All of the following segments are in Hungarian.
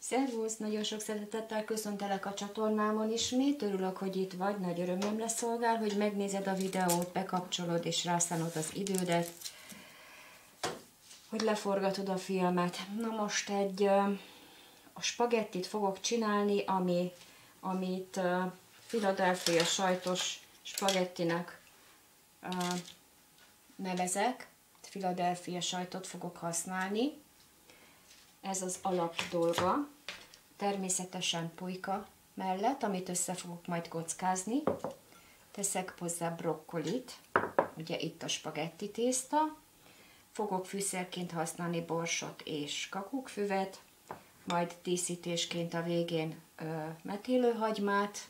Szervusz! Nagyon sok szeretettel köszöntelek a csatornámon ismét. Örülök, hogy itt vagy. Nagy örömömre szolgál, hogy megnézed a videót, bekapcsolod és rászánod az idődet, hogy leforgatod a filmet. Na most a spagettit fogok csinálni, amit Philadelphia sajtos spagettinek nevezek. Philadelphia sajtot fogok használni. Ez az alap dolga. Természetesen pulyka mellett, amit össze fogok majd kockázni. Teszek hozzá brokkolit, ugye itt a spagetti tészta. Fogok fűszerként használni borsot és kakukkfüvet, majd díszítésként a végén metélőhagymát,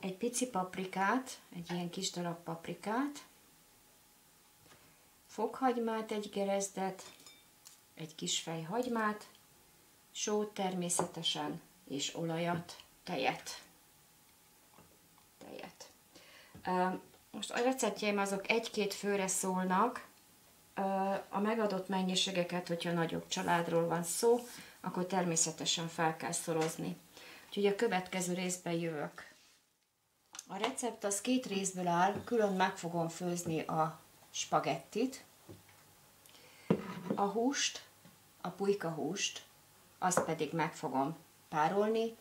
egy pici paprikát, egy ilyen kis darab paprikát, fokhagymát, egy gerezdet, egy kis fej hagymát, sót természetesen, és olajat, tejet. Most a receptjeim azok 1-2 főre szólnak. A megadott mennyiségeket, hogyha nagyobb családról van szó, akkor természetesen fel kell szorozni. Úgyhogy a következő részben jövök. A recept az 2 részből áll, külön meg fogom főzni a spagettit. A húst, a pulykahúst, azt pedig meg fogom párolni,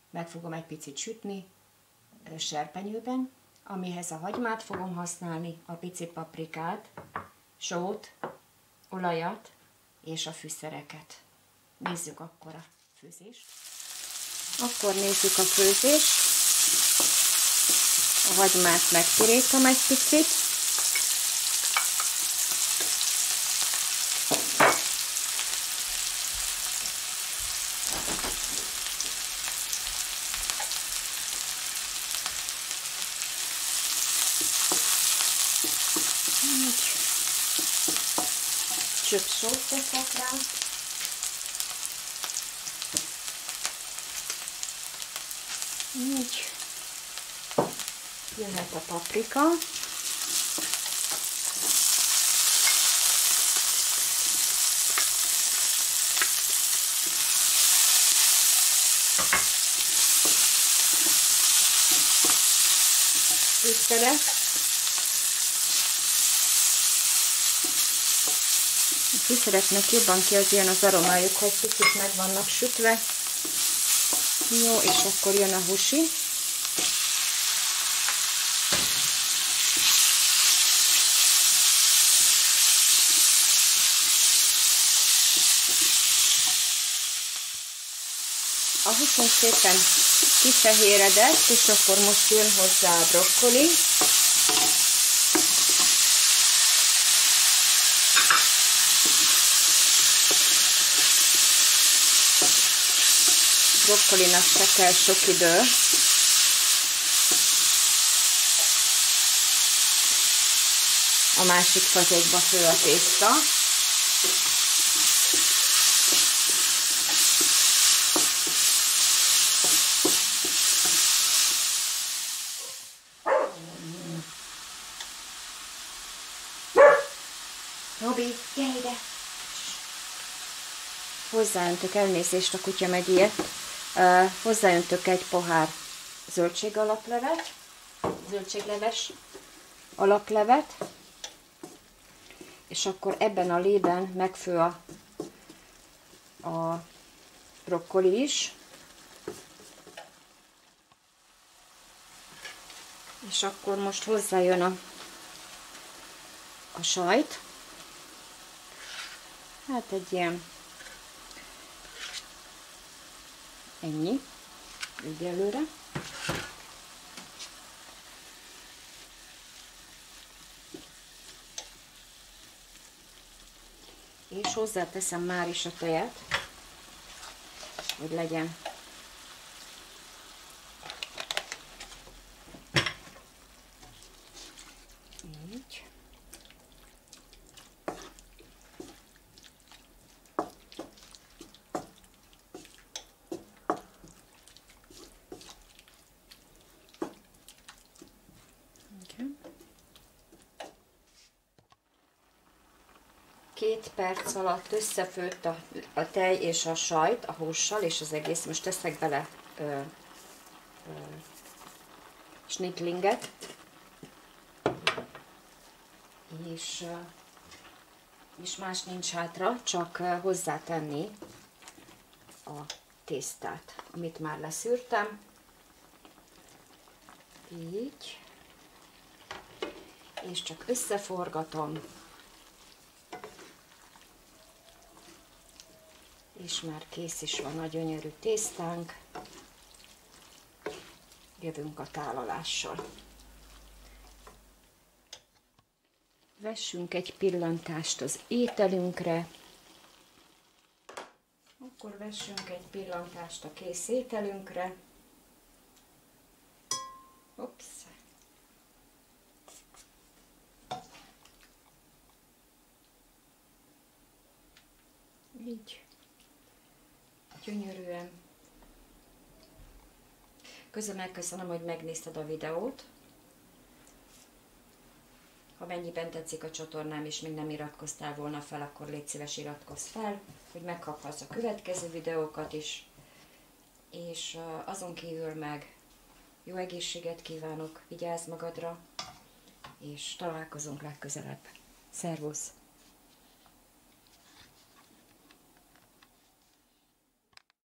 meg fogom egy picit sütni serpenyőben, amihez a hagymát fogom használni, a pici paprikát, sót, olajat és a fűszereket. Nézzük akkor a főzést. Akkor nézzük a főzést. A hagymát megpirítom egy picit. Csöpp sót teszek rá. Így. Jöhet a paprika. Fűszerek. A fűszereknek jobban kiadjon az aromájuk, hogy picit meg vannak sütve. Jó, és akkor jön a húsi. A húsunk szépen kifehéredett, és akkor most jön hozzá a brokkoli. Brokkolinak se kell sok idő. A másik fazékba fő a tészta. Robi, gyere ide! Hozzáöntök, elnézést, a kutya megijed. Hozzáöntök egy pohár zöldségleves alaplevet, és akkor ebben a lében megfő a brokkoli is, és akkor most hozzájön a sajt, hát egy ilyen ennyi, egyelőre. És hozzáteszem már is a tejet, hogy legyen. Így. 2 perc alatt összefőtt a tej és a sajt a hússal, és az egész. Most teszek bele snitlinget, és más nincs hátra, csak hozzátenni a tésztát, amit már leszűrtem. Így. És csak összeforgatom. És már kész is van a gyönyörű tésztánk. Jövünk a tálalással. Vessünk egy pillantást az ételünkre. Akkor vessünk egy pillantást a kész ételünkre. Ups. Így. Gyönyörűen. Közben megköszönöm, hogy megnézted a videót. Ha mennyiben tetszik a csatornám, és még nem iratkoztál volna fel, akkor légy szíves, iratkozz fel, hogy megkaphass a következő videókat is. És azon kívül meg jó egészséget kívánok, vigyázz magadra, és találkozunk legközelebb. Szervusz!